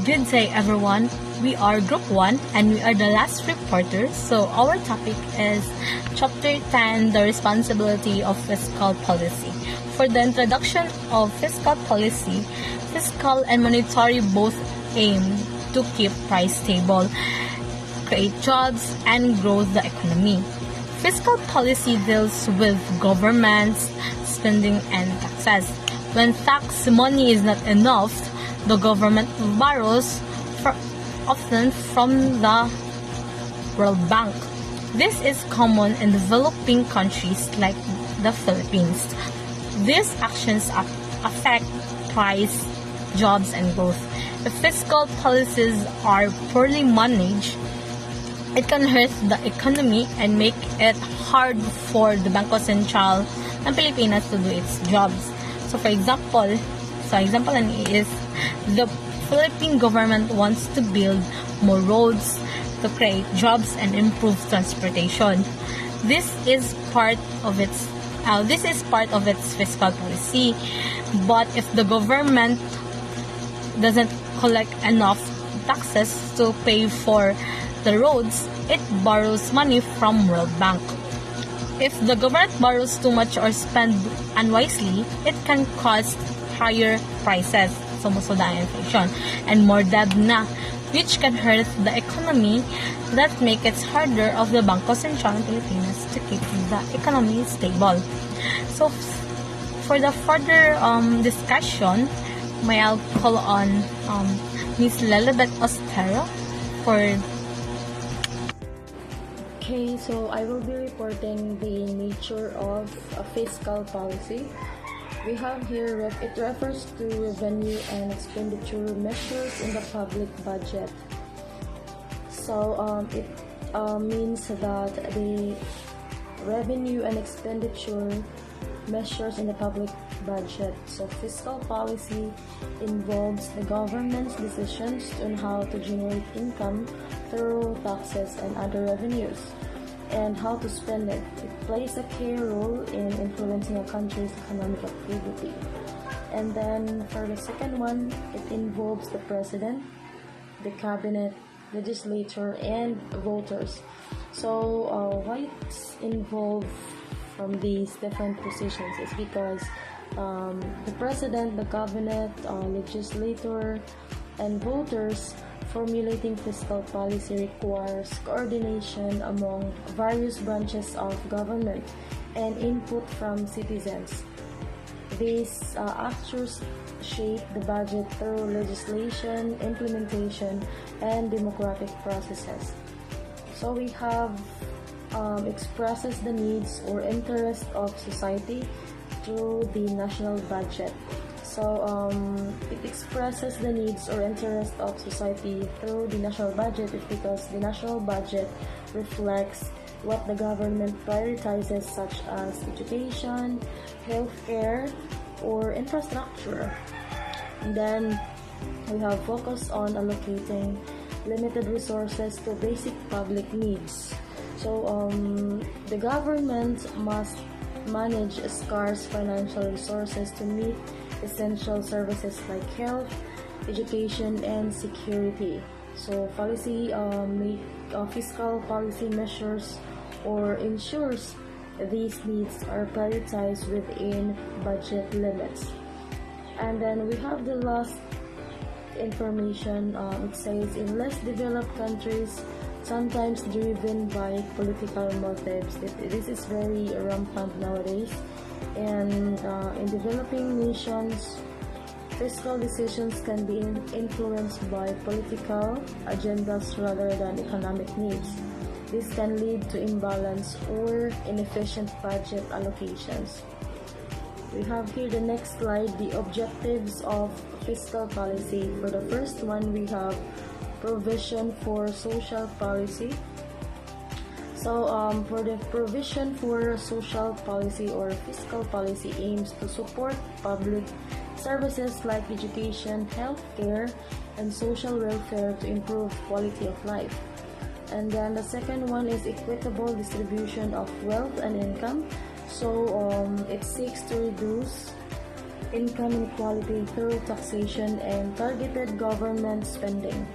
Good day, everyone. We are Group 1 and we are the last reporters. So, our topic is Chapter 10, the responsibility of fiscal policy. For the introduction of fiscal policy, fiscal and monetary both aim to keep price stable, create jobs, and grow the economy. Fiscal policy deals with government's spending and taxes. When tax money is not enough, the government borrows often from the World Bank. This is common in developing countries like the Philippines. These actions affect price, jobs, and growth. If fiscal policies are poorly managed, it can hurt the economy and make it hard for the Bangko Sentral ng Pilipinas to do its jobs. So example is the Philippine government wants to build more roads to create jobs and improve transportation. This is part of its fiscal policy. But if the government doesn't collect enough taxes to pay for the roads, it borrows money from World Bank. If the government borrows too much or spend unwisely, it can cause higher prices, so musuda ang inflation, and more debt na, which can hurt the economy that make it harder of the Bangko Sentral ng Pilipinas to keep the economy stable. So, for the further discussion, may I'll call on Ms. Lelibet Ostero for. Okay, so I will be reporting the nature of a fiscal policy. We have here, it refers to revenue and expenditure measures in the public budget. So it means that the revenue and expenditure measures in the public budget. So fiscal policy involves the government's decisions on how to generate income through taxes and other revenues, and how to spend it. It plays a key role in influencing a country's economic activity. And then for the second one, it involves the president, the cabinet, legislature, and voters. So why it's involved from these different positions is because the president, the cabinet, legislator, and voters formulating fiscal policy requires coordination among various branches of government and input from citizens. These actors shape the budget through legislation, implementation, and democratic processes. So we have expresses the needs or interest of society through the national budget. So it expresses the needs or interest of society through the national budget is because the national budget reflects what the government prioritizes, such as education, healthcare, or infrastructure. And then we have focused on allocating limited resources to basic public needs. So the government must manage scarce financial resources to meet essential services like health, education, and security. So fiscal policy measures or ensures these needs are prioritized within budget limits. And then we have the last information. It says in less developed countries, sometimes driven by political motives. This is very rampant nowadays. And in developing nations, fiscal decisions can be influenced by political agendas rather than economic needs. This can lead to imbalance or inefficient budget allocations. We have here the next slide, the objectives of fiscal policy. For the first one, we have provision for social policy. So for the provision for social policy or fiscal policy aims to support public services like education, healthcare, and social welfare to improve quality of life. And then the second one is equitable distribution of wealth and income. So it seeks to reduce income inequality through taxation and targeted government spending.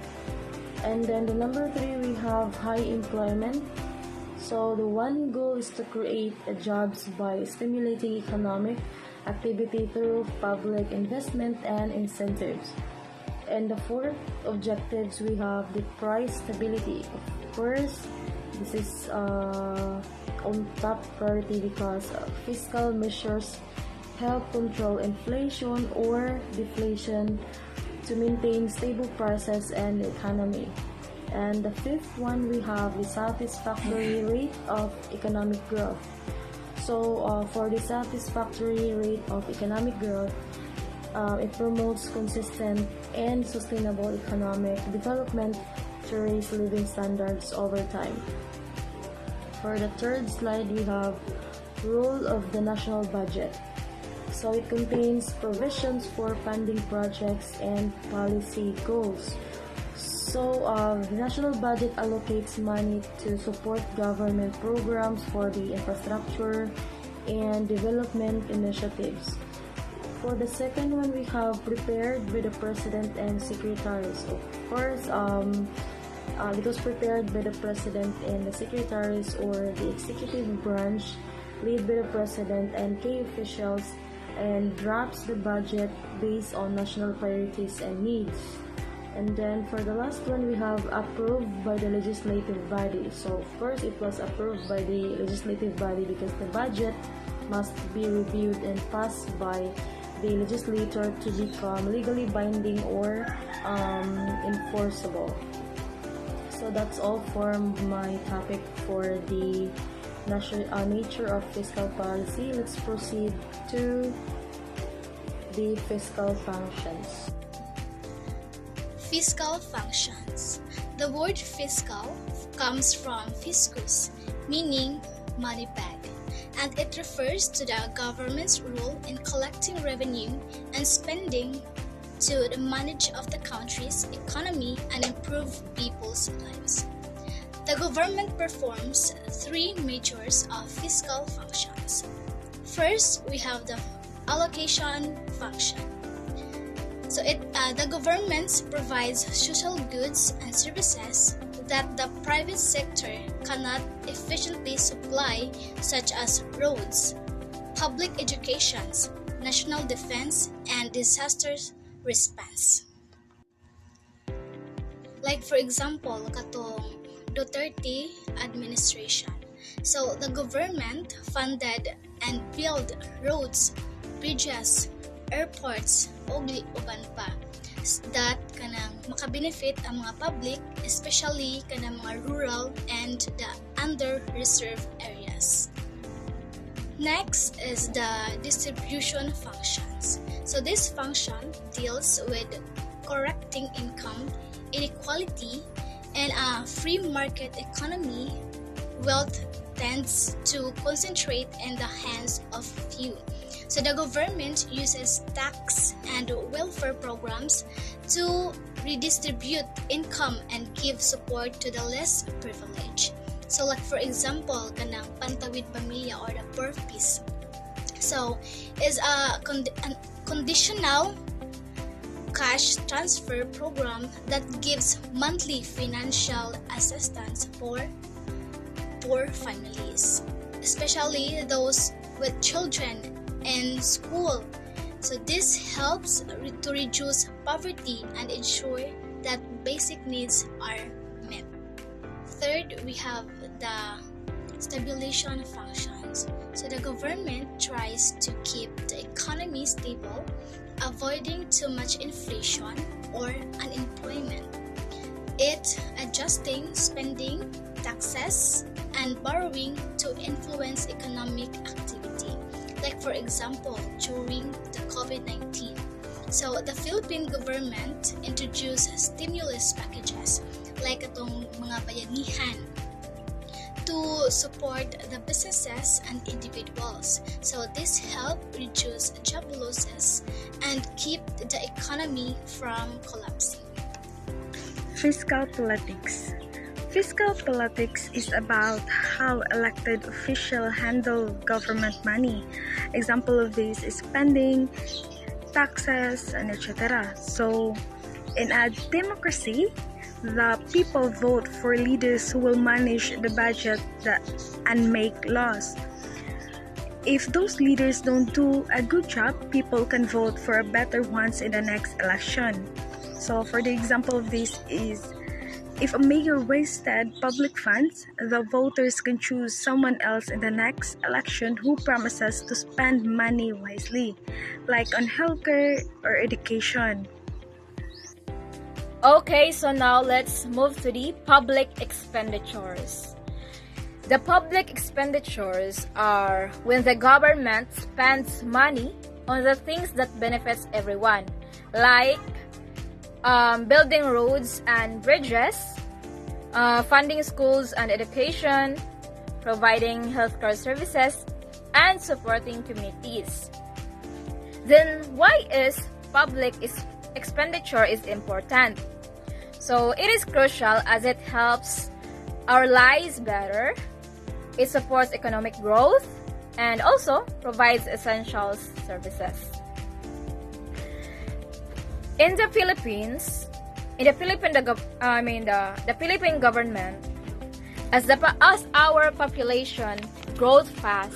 And then the number 3, we have high employment. So the one goal is to create jobs by stimulating economic activity through public investment and incentives. And the 4th objectives, we have the price stability. Of course, this is on top priority because fiscal measures help control inflation or deflation to maintain stable prices and the economy. And the 5th one, we have the satisfactory rate of economic growth. So for the satisfactory rate of economic growth, it promotes consistent and sustainable economic development to raise living standards over time. For the 3rd slide, we have role of the national budget. So it contains provisions for funding projects and policy goals. So the national budget allocates money to support government programs for the infrastructure and development initiatives. For the 2nd one, we have prepared by the President and Secretaries. Of course, it was prepared by the President and the Secretaries or the executive branch, led by the President and key officials, and drafts the budget based on national priorities and needs. And then for the last one, we have approved by the legislative body. So of course, it was approved by the legislative body because the budget must be reviewed and passed by the legislator to become legally binding or enforceable. So that's all for my topic for the nature of fiscal policy. Let's proceed to the fiscal functions. Fiscal functions. The word fiscal comes from fiscus, meaning money bag, and it refers to the government's role in collecting revenue and spending to the manage of the country's economy and improve people's lives. The government performs 3 measures of fiscal functions. First, we have the allocation function. So the government provides social goods and services that the private sector cannot efficiently supply, such as roads, public education, national defense, and disaster response. Like for example, katong Duterte administration. So the government funded and built roads, bridges, airports, ug uban pa that kanang makabenefit ang mga public, especially kanang mga rural and the under-reserved areas. Next is the distribution functions. So this function deals with correcting income inequality and a free market economy. Wealth tends to concentrate in the hands of few. So the government uses tax and welfare programs to redistribute income and give support to the less privileged. So like for example, kanang Pantawid Pamilya or the Poor Peace. So is a conditional cash transfer program that gives monthly financial assistance for poor families, especially those with children in school. So this helps to reduce poverty and ensure that basic needs are met. Third, we have the stabilization functions. So the government tries to keep the economy stable, avoiding too much inflation or unemployment. It adjusting spending, taxes, and borrowing to influence economic activity. Like for example, during the COVID-19. So the Philippine government introduced stimulus packages like itong mga bayanihan to support the businesses and individuals. So this helped reduce job losses and keep the economy from collapsing. Fiscal politics. Fiscal politics is about how elected officials handle government money. Example of this is spending, taxes, and etc. So, in a democracy, the people vote for leaders who will manage the budget and make laws. If those leaders don't do a good job, people can vote for better ones in the next election. So for the example of this is, if a mayor wasted public funds, the voters can choose someone else in the next election who promises to spend money wisely, like on healthcare or education. Okay, so now let's move to the public expenditures. The public expenditures are when the government spends money on the things that benefits everyone, like building roads and bridges, funding schools and education, providing healthcare services, and supporting communities. Then why is public expenditure is important? So it is crucial as it helps our lives better. It supports economic growth and also provides essential services. In the Philippines, the Philippine government, as our population grows fast,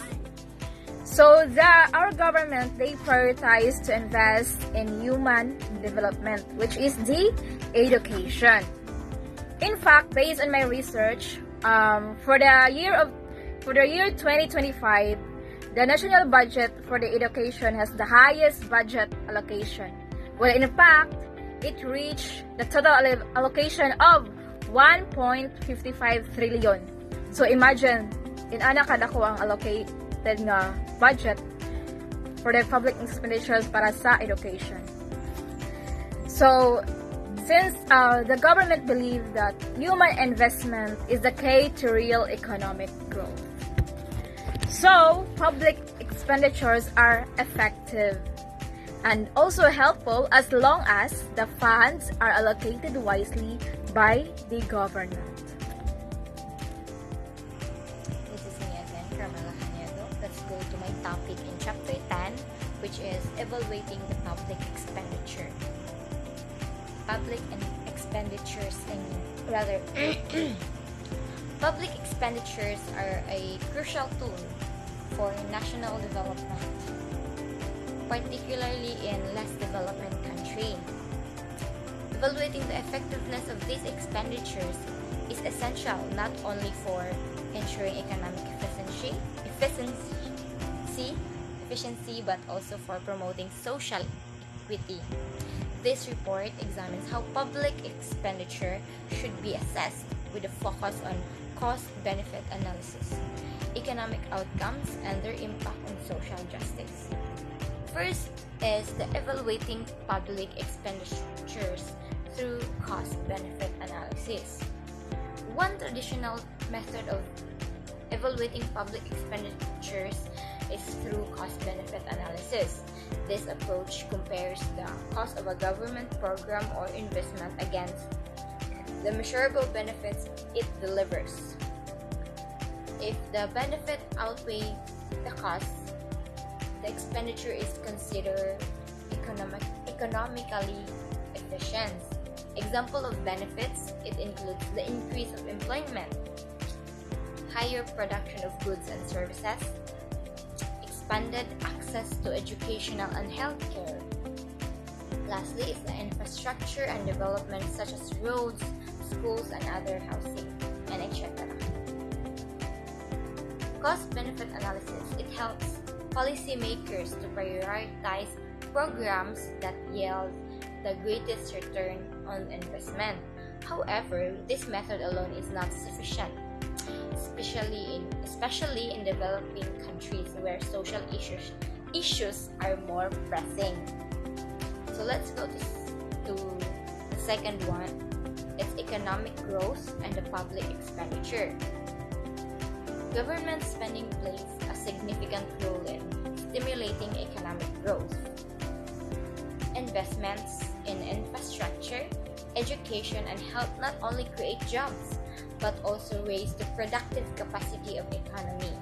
so our government, they prioritize to invest in human development, which is the education. In fact, based on my research, for the year 2025, the national budget for the education has the highest budget allocation. Well, in fact, it reached the total allocation of 1.55 trillion. So imagine, inana kada ko ang allocated nga budget for the public expenditures para sa education. So, since the government believes that human investment is the key to real economic growth. So, public expenditures are effective and also helpful as long as the funds are allocated wisely by the government. This is me again from Malacanang. Let's go to my topic in chapter 10, which is evaluating the public expenditure. Public expenditures public expenditures are a crucial tool for national development, particularly in less developed countries. Evaluating the effectiveness of these expenditures is essential not only for ensuring economic efficiency, but also for promoting social equity. This report examines how public expenditure should be assessed with a focus on cost-benefit analysis, economic outcomes, and their impact on social justice. First is the evaluating public expenditures through cost-benefit analysis. One traditional method of evaluating public expenditures is through cost-benefit analysis. This approach compares the cost of a government program or investment against the measurable benefits it delivers. If the benefit outweighs the cost, the expenditure is considered economically efficient. Example of benefits, it includes the increase of employment, higher production of goods and services, expanded access to educational and healthcare. Lastly is the infrastructure and development such as roads, schools, and other housing, and etc. Cost-benefit analysis, it helps policymakers to prioritize programs that yield the greatest return on investment. However, this method alone is not sufficient, especially in developing countries where social issues are more pressing. So let's go to the second one. It's economic growth and the public expenditure. Government spending plays a significant role in stimulating economic growth. Investments in infrastructure, education, and health not only create jobs, but also raise the productive capacity of the economy.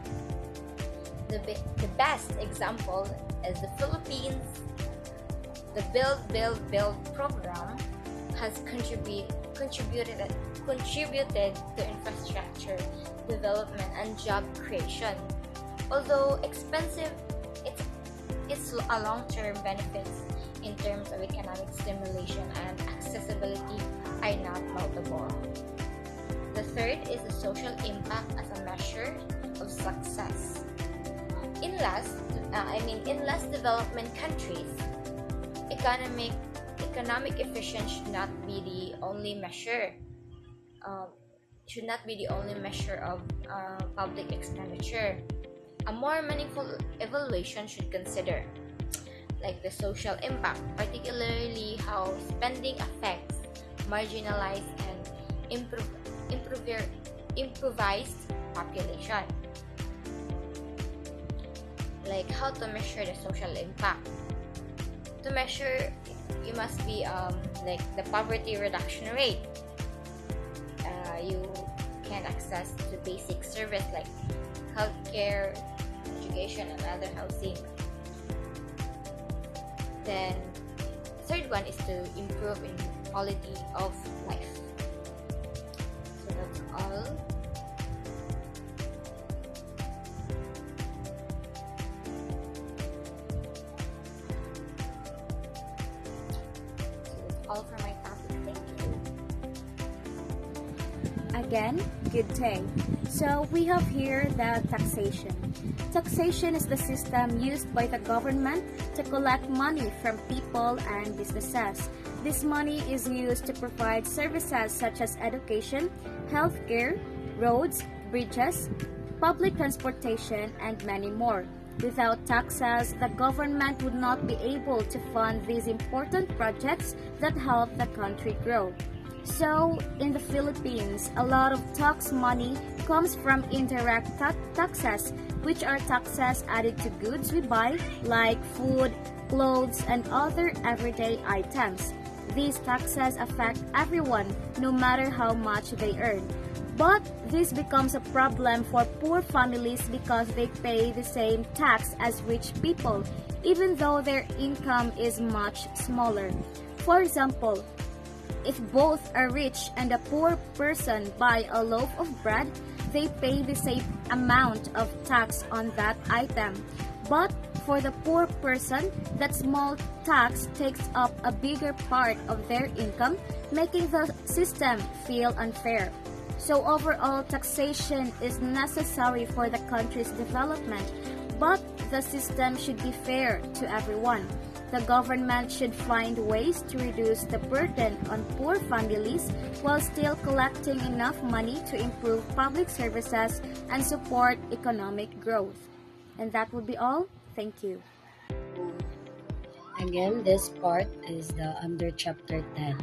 The best example is the Philippines The Build program has contributed to infrastructure development and job creation. Although expensive, its a long-term benefits in terms of economic stimulation and accessibility are not multiple. The third is the social impact as a measure of success. In less development countries, economic efficiency should not be the only measure of public expenditure. A more meaningful evaluation should consider like the social impact, particularly how spending affects marginalized and improvised population. Like how to measure the social impact. To measure, you must be like the poverty reduction rate. You can access to basic service like healthcare, education, and other housing. Then, third one is to improve in quality of life. So that's all. So that's all for my topic. Thank you. Again, good day. So we have here the taxation. Taxation is the system used by the government to collect money from people and businesses. This money is used to provide services such as education, healthcare, roads, bridges, public transportation, and many more. Without taxes, the government would not be able to fund these important projects that help the country grow. So, in the Philippines, a lot of tax money comes from indirect taxes, which are taxes added to goods we buy, like food, clothes, and other everyday items. These taxes affect everyone, no matter how much they earn. But this becomes a problem for poor families because they pay the same tax as rich people, even though their income is much smaller. For example, if both a rich and a poor person buy a loaf of bread, they pay the same amount of tax on that item. But for the poor person, that small tax takes up a bigger part of their income, making the system feel unfair. So overall, taxation is necessary for the country's development, but the system should be fair to everyone. The government should find ways to reduce the burden on poor families while still collecting enough money to improve public services and support economic growth. And that would be all. Thank you. Again, this part is the under chapter 10,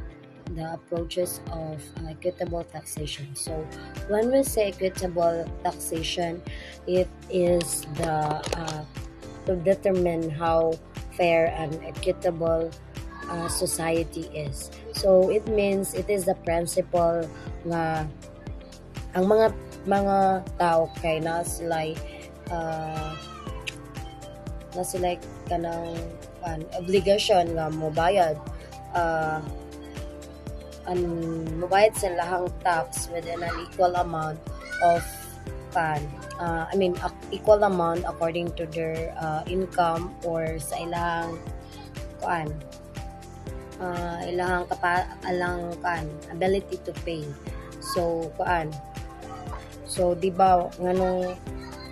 the approaches of equitable taxation. So, when we say equitable taxation, it is the to determine how fair and equitable society is. So it means it is the principle nga ang mga tao kay na sila kanang obligation nga mobayad sa lahang tax within an equal amount of equal amount according to their income or sa ability to pay. So di ba nganong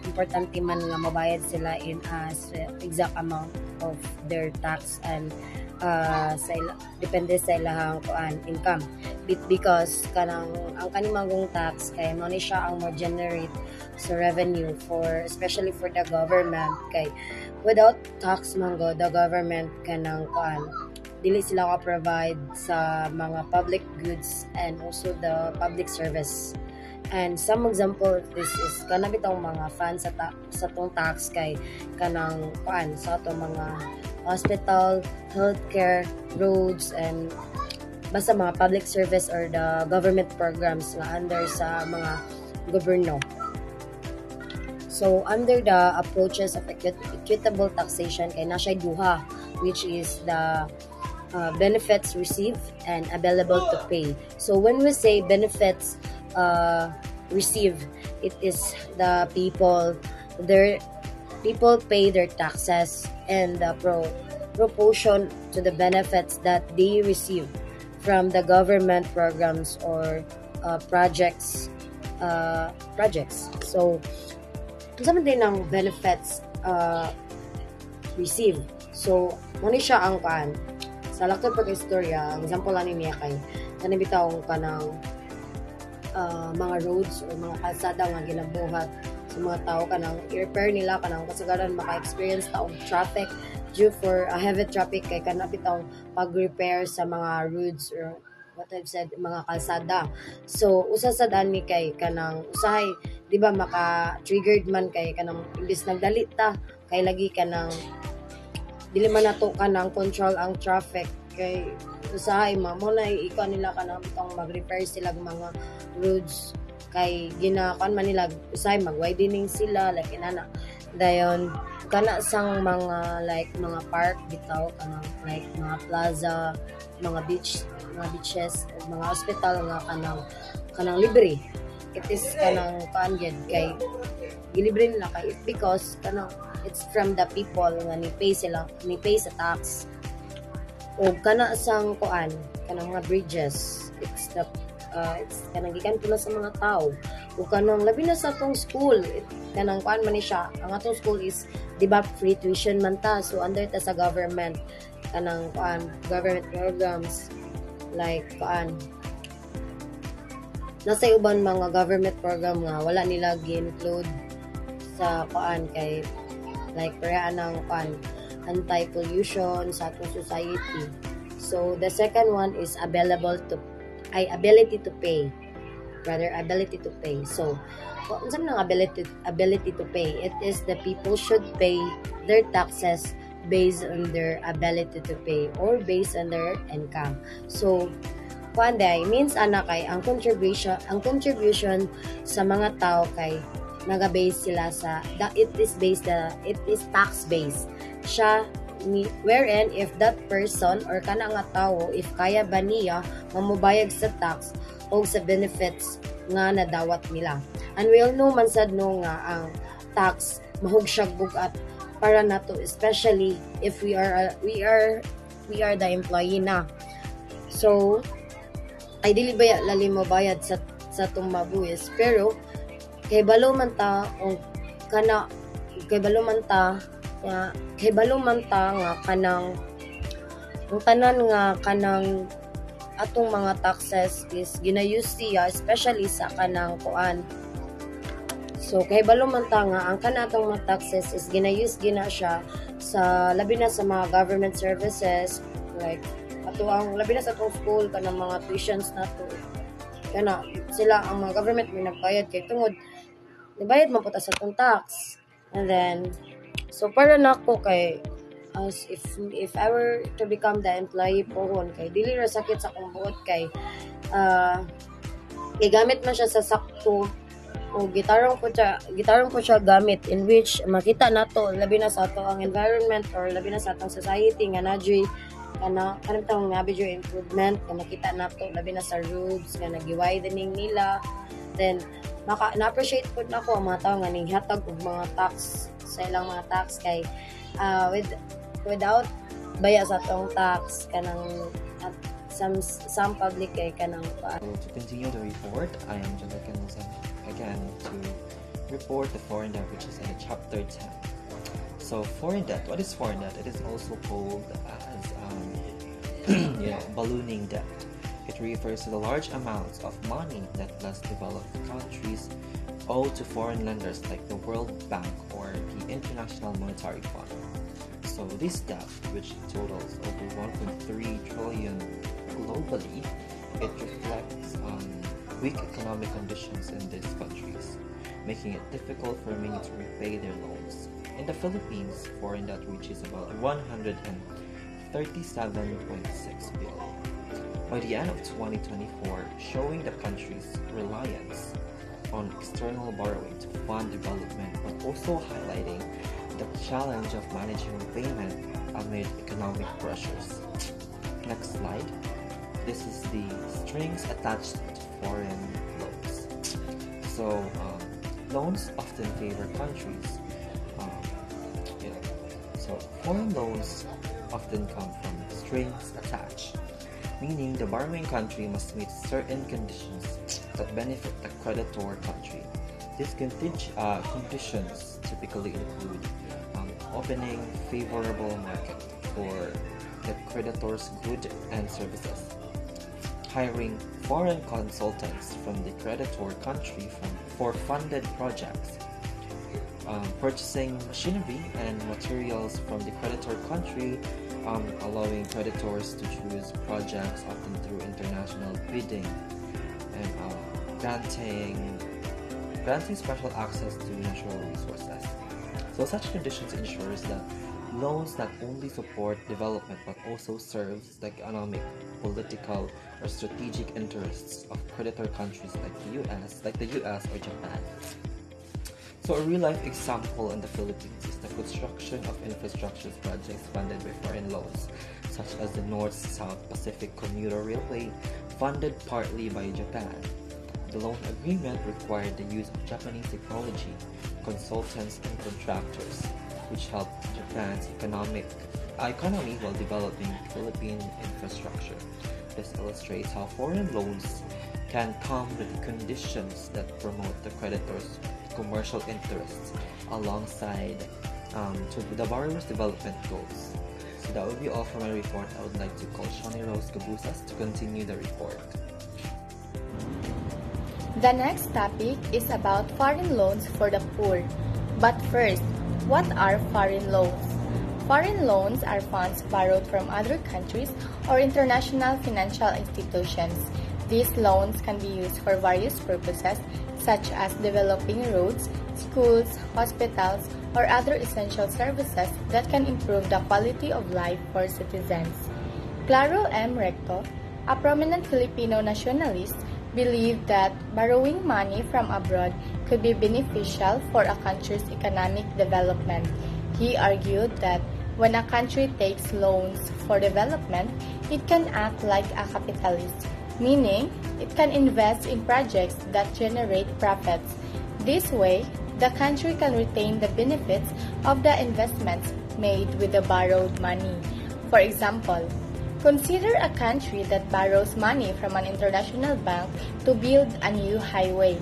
importante man nga mabayad sila in as exact amount of their tax and depende sa ilahang income because ang kanimangong tax kay mo ni siya ang mo generate sa revenue especially for the government kay without tax manggo the government kanang dili sila ka provide sa mga public goods and also the public service. And some example of this is kanang bitong mga funds sa tong tax kay kanang sa atong mga hospital, healthcare, roads, and basta mga public service or the government programs nga under sa mga gobyerno. So under the approaches of equitable taxation kay na siya duha, which is the benefits received and available to pay. So when we say benefits received, it is the people pay their taxes and the proportion to the benefits that they receive from the government programs or projects. So sa din ng benefits received. So muna siya ang sa laktod pag-istorya, example lang niya kay kanibitaw ka ng mga roads o mga kalsada nga ginabuhat sa mga tao kanang i-repair nila kanang kasagaran maka-experience taong traffic due for a heavy traffic kay kanabitaw pag-repair sa mga roads or what I've said mga kalsada. So usa sa dani kay kanang usahay di ba maka-triggered man kay kanang imbis nagdali ta kay lagi kanang dili man nato kanang control ang traffic kay usahay mo na ikaw nila kanang bitong mag-repair sila mga roads kay ginakuan man nila usahay mag-widening sila like inana dayon kana sang mga like mga park bitaw kanang like mga plaza mga beaches mga hospital nga kanang libre it is kanang kaangyad kay gilibre nila kay because kanang it's from the people nga ni pay sa tax o kana sang kuan kanang mga bridges it's kanang gikan pula sa mga tao o kanang labi na sa atong school kanang kuan man ni siya ang atong school is di ba free tuition man ta so under ta sa government kanang kuan government programs like kuan nasa uban mga government program nga wala nila gi-include sa kuan kay like parehas ng kuan anti-pollution sa atong society. So the second one is ability to pay. So kung saan ng ability to pay, it is the people should pay their taxes based on their ability to pay or based on their income. So kuanday means ana kay ang contribution sa mga tao kay naga-base sila sa it is tax based siya wherein if that person or kana nga tawo if kaya ba niya mamubayag sa tax o sa benefits nga nadawat nila. And we all know man sad no nga ang tax mahug siya bugat para nato especially if we are the employee na. So ay dili ba lalim mo bayad sa tong mabuhis pero kay balo man ta nga kanang ang tanan nga kanang atong mga taxes is ginayus siya especially sa kanang kuan. So kay balo man ta nga ang kanatong mga taxes is ginayus gina siya sa labi na sa mga government services like ato ang labi na sa atong school kanang mga tuitions nato kana sila ang mga government may nagbayad kay tungod nibayad man puta sa atong tax. And then so para nako kay as if I were to become the employee pohon kay dili ra sakit sa akong buot kay gamit man siya sa sakto o gitarong ko siya gamit in which makita nato labi na sa ato ang environment or labi na sa atong society nga nadri kanang tawag nga video improvement nga makita nato labi na sa roads nga nagi-widening nila then na-appreciate po na ko ang mga tao nga ninghatag og mga tax sa ilang mga tax kay without baya sa atong tax kanang some public kay kanang To continue the report, I am Jalika Nuzan again to report the foreign debt which is in chapter 10. So foreign debt, what is foreign debt? It is also called as ballooning debt. It refers to the large amounts of money that less developed countries owe to foreign lenders like the World Bank or the International Monetary Fund. So this debt, which totals over 1.3 trillion globally, it reflects weak economic conditions in these countries, making it difficult for many to repay their loans. In the Philippines, foreign debt reaches about 137.6 billion. By the end of 2024, showing the country's reliance on external borrowing to fund development, but also highlighting the challenge of managing repayment amid economic pressures. Next slide. This is the strings attached to foreign loans. So loans often favor countries. So foreign loans often come from strings attached, meaning the borrowing country must meet certain conditions that benefit the creditor country. These conditions typically include opening favorable market for the creditor's goods and services, hiring foreign consultants from the creditor country for funded projects, purchasing machinery and materials from the creditor country, allowing creditors to choose projects often through international bidding, and granting special access to natural resources. So such conditions ensures that loans not only support development but also serves the economic, political, or strategic interests of creditor countries like the US or Japan. So a real-life example in the Philippines is the construction of infrastructure projects funded by foreign loans, such as the North-South Pacific Commuter Railway, funded partly by Japan. The loan agreement required the use of Japanese technology, consultants, and contractors, which helped Japan's economy while developing Philippine infrastructure. This illustrates how foreign loans can come with conditions that promote the creditor's commercial interests alongside to the borrower's development goals. So that would be all for my report. I would like to call Shani Rose Cabusas to continue the report. The next topic is about foreign loans for the poor. But first, what are foreign loans? Foreign loans are funds borrowed from other countries or international financial institutions. These loans can be used for various purposes, such as developing roads, schools, hospitals, or other essential services that can improve the quality of life for citizens. Claro M. Recto, a prominent Filipino nationalist, believed that borrowing money from abroad could be beneficial for a country's economic development. He argued that when a country takes loans for development, it can act like a capitalist, meaning it can invest in projects that generate profits. This way, the country can retain the benefits of the investments made with the borrowed money. For example, consider a country that borrows money from an international bank to build a new highway.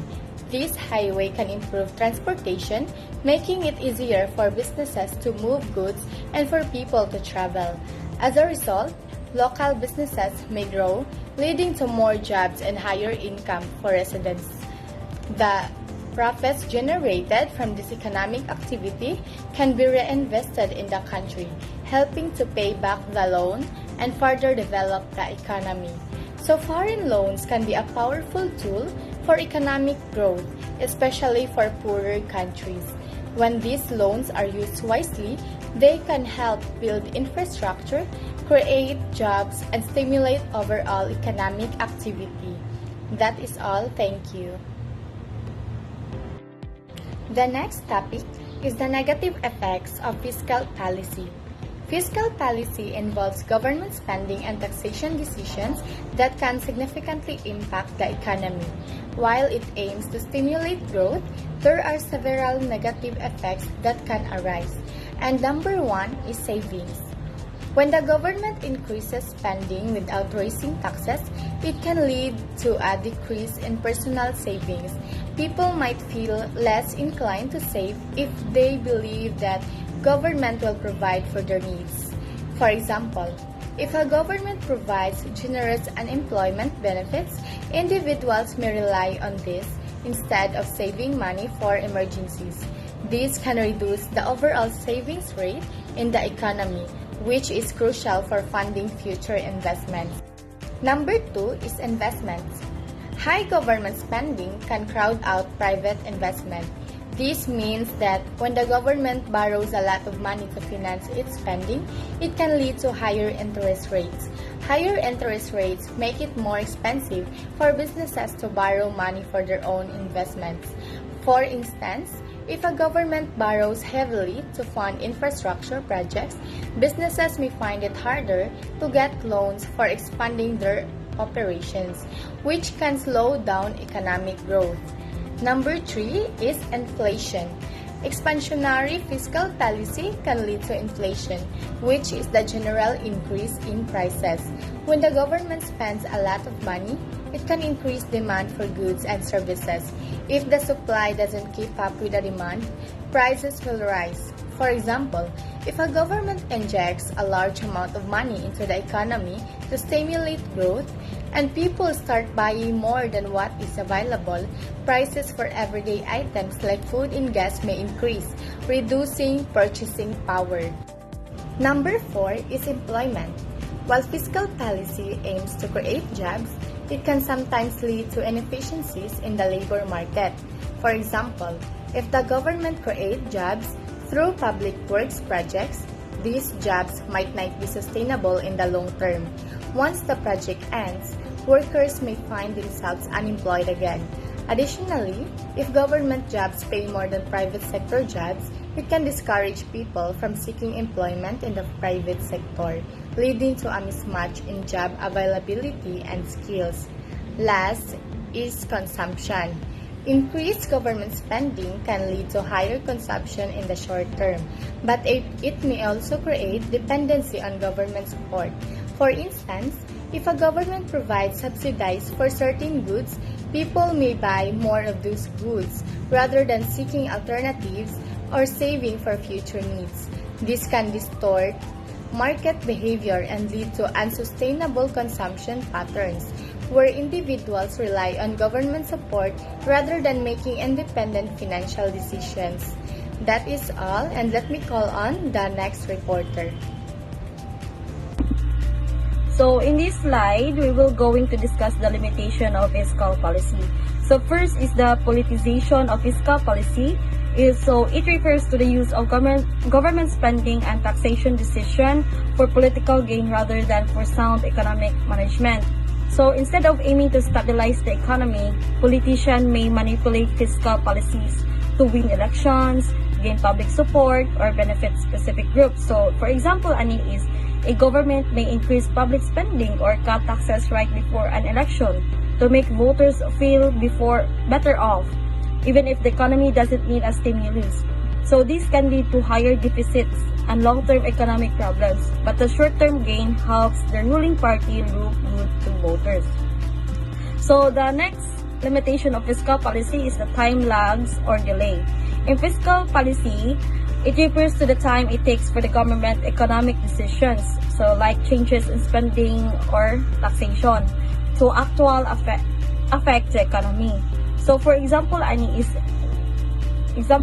This highway can improve transportation, making it easier for businesses to move goods and for people to travel. As a result, local businesses may grow, leading to more jobs and higher income for residents. The profits generated from this economic activity can be reinvested in the country, helping to pay back the loan and further develop the economy. So foreign loans can be a powerful tool for economic growth, especially for poorer countries. When these loans are used wisely, they can help build infrastructure, create jobs, and stimulate overall economic activity. That is all. Thank you. The next topic is the negative effects of fiscal policy. Fiscal policy involves government spending and taxation decisions that can significantly impact the economy. While it aims to stimulate growth, there are several negative effects that can arise. And number one is savings. When the government increases spending without raising taxes, it can lead to a decrease in personal savings. People might feel less inclined to save if they believe that government will provide for their needs. For example, if a government provides generous unemployment benefits, individuals may rely on this instead of saving money for emergencies. This can reduce the overall savings rate in the economy, which is crucial for funding future investments. Number two is investments. High government spending can crowd out private investment. This means that when the government borrows a lot of money to finance its spending, it can lead to higher interest rates. Higher interest rates make it more expensive for businesses to borrow money for their own investments. For instance, If a government borrows heavily to fund infrastructure projects, businesses may find it harder to get loans for expanding their operations, which can slow down economic growth. Number 3 is inflation. Expansionary fiscal policy can lead to inflation, which is the general increase in prices. When the government spends a lot of money, it can increase demand for goods and services. If the supply doesn't keep up with the demand, prices will rise. For example, if a government injects a large amount of money into the economy to stimulate growth, and people start buying more than what is available, prices for everyday items like food and gas may increase, reducing purchasing power. Number 4 is employment. While fiscal policy aims to create jobs, it can sometimes lead to inefficiencies in the labor market. For example, if the government creates jobs through public works projects, these jobs might not be sustainable in the long term. Once the project ends, workers may find themselves unemployed again. Additionally, if government jobs pay more than private sector jobs, it can discourage people from seeking employment in the private sector, leading to a mismatch in job availability and skills. Last is consumption. Increased government spending can lead to higher consumption in the short term, but it may also create dependency on government support. For instance, if a government provides subsidies for certain goods, people may buy more of those goods rather than seeking alternatives or saving for future needs. This can distort market behavior and lead to unsustainable consumption patterns, where individuals rely on government support rather than making independent financial decisions. That is all, and let me call on the next reporter. So in this slide, we will going to discuss the limitation of fiscal policy. So first is the politicization of fiscal policy. So it refers to the use of government spending and taxation decision for political gain rather than for sound economic management. So instead of aiming to stabilize the economy, politicians may manipulate fiscal policies to win elections, gain public support, or benefit specific groups. So for example, is a government may increase public spending or cut taxes right before an election to make voters feel better off, even if the economy doesn't need a stimulus. So this can lead to higher deficits and long-term economic problems, but the short-term gain helps the ruling party look good to voters. So the next limitation of fiscal policy is the time lags or delay. In fiscal policy, it refers to the time it takes for the government economic decisions, so like changes in spending or taxation, to actually affect the economy. So for example,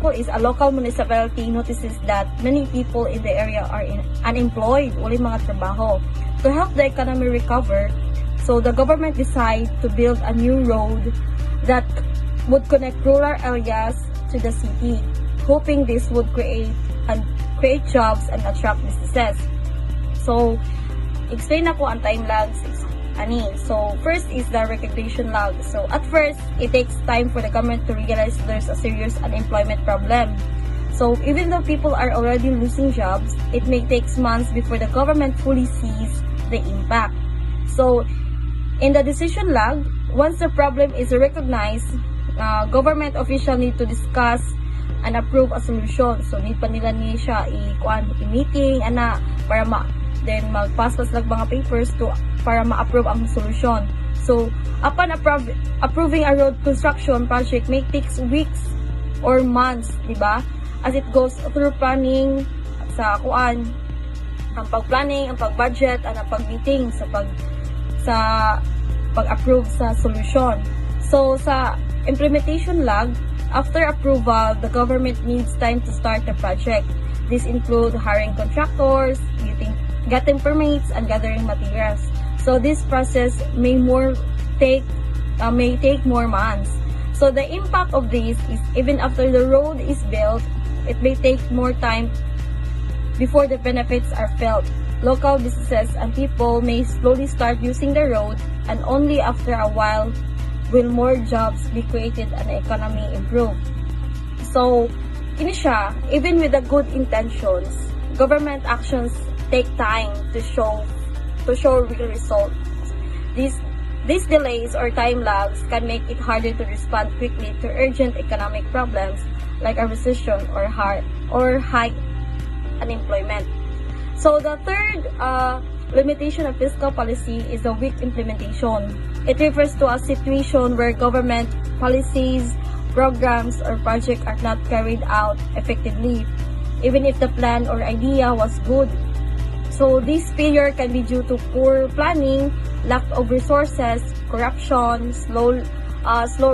is a local municipality notices that many people in the area are unemployed, wala mga trabaho. To help the economy recover, so the government decided to build a new road that would connect rural areas to the city, hoping this would create jobs and attract businesses. So, explain ako ang time lags. So, first is the recognition lag. So, at first, it takes time for the government to realize there's a serious unemployment problem. So, even though people are already losing jobs, it may take months before the government fully sees the impact. So, in the decision lag, once the problem is recognized, government officials need to discuss and approve a solution. So, need pa nila siya i-meeting, para then mag-pass lang mga papers para ma-approve ang solution. So, upon approving a road construction project may takes weeks or months, di ba? As it goes through planning sa ang pag-planning, ang pag-budget, ang pag-meeting sa pag-approve sa solution. So, sa implementation lag, after approval, the government needs time to start the project. This include hiring contractors, getting permits, and gathering materials. So this process may take more months. So the impact of this is even after the road is built, it may take more time before the benefits are felt. Local businesses and people may slowly start using the road, and only after a while will more jobs be created and the economy improve. So kini siya, even with the good intentions, government actions take time to show real results. These delays or time lags can make it harder to respond quickly to urgent economic problems like a recession or high unemployment. So the third limitation of fiscal policy is a weak implementation. It refers to a situation where government policies, programs, or projects are not carried out effectively, even if the plan or idea was good. So this failure can be due to poor planning, lack of resources, corruption, slow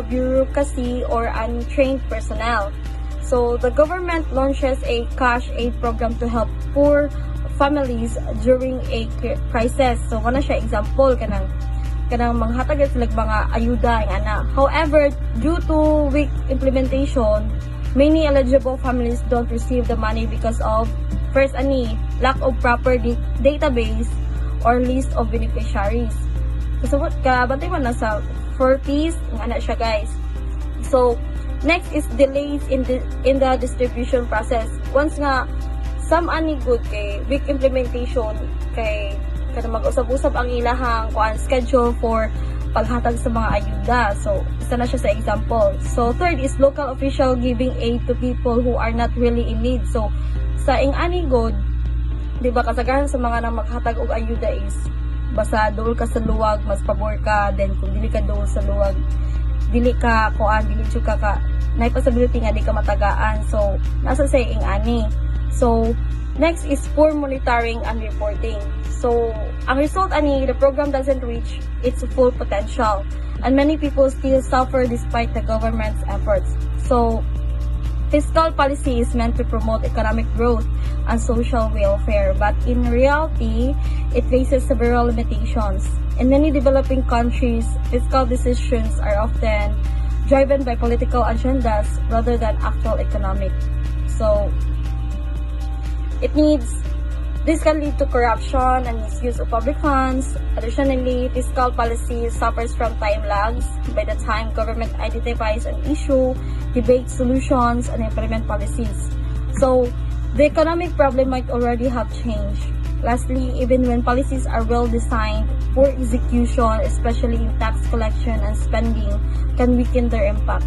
bureaucracy, or untrained personnel. So the government launches a cash aid program to help poor families during a crisis. So wala siya example kanang manghatag sila mga ayuda ang ana. However, due to weak implementation, many eligible families don't receive the money because of first lack of proper database or list of beneficiaries. So what bantay man na sa 40s ang ana siya guys. So next is delays in the distribution process. Once nga some good kay weak implementation kay kada mag-usab-usab ang ilahang schedule for paghatag sa mga ayuda. So isa na siya sa example. So third is local official giving aid to people who are not really in need. So sa good, di ba kasagaran sa mga nang maghatag og ayuda is basta dool ka sa luwag, mas pabor ka, then kung dili ka dool sa luwag, dili ka nay possibility nga di ka matagaan. So nasa sa So next is poor monitoring and reporting. So ang result the program doesn't reach its full potential and many people still suffer despite the government's efforts. So fiscal policy is meant to promote economic growth and social welfare, but in reality, it faces several limitations. In many developing countries, fiscal decisions are often driven by political agendas rather than actual economic. So this can lead to corruption and misuse of public funds. Additionally, fiscal policy suffers from time lags. By the time government identifies an issue, debates solutions, and implement policies. So, the economic problem might already have changed. Lastly, even when policies are well designed, poor execution, especially in tax collection and spending, can weaken their impact.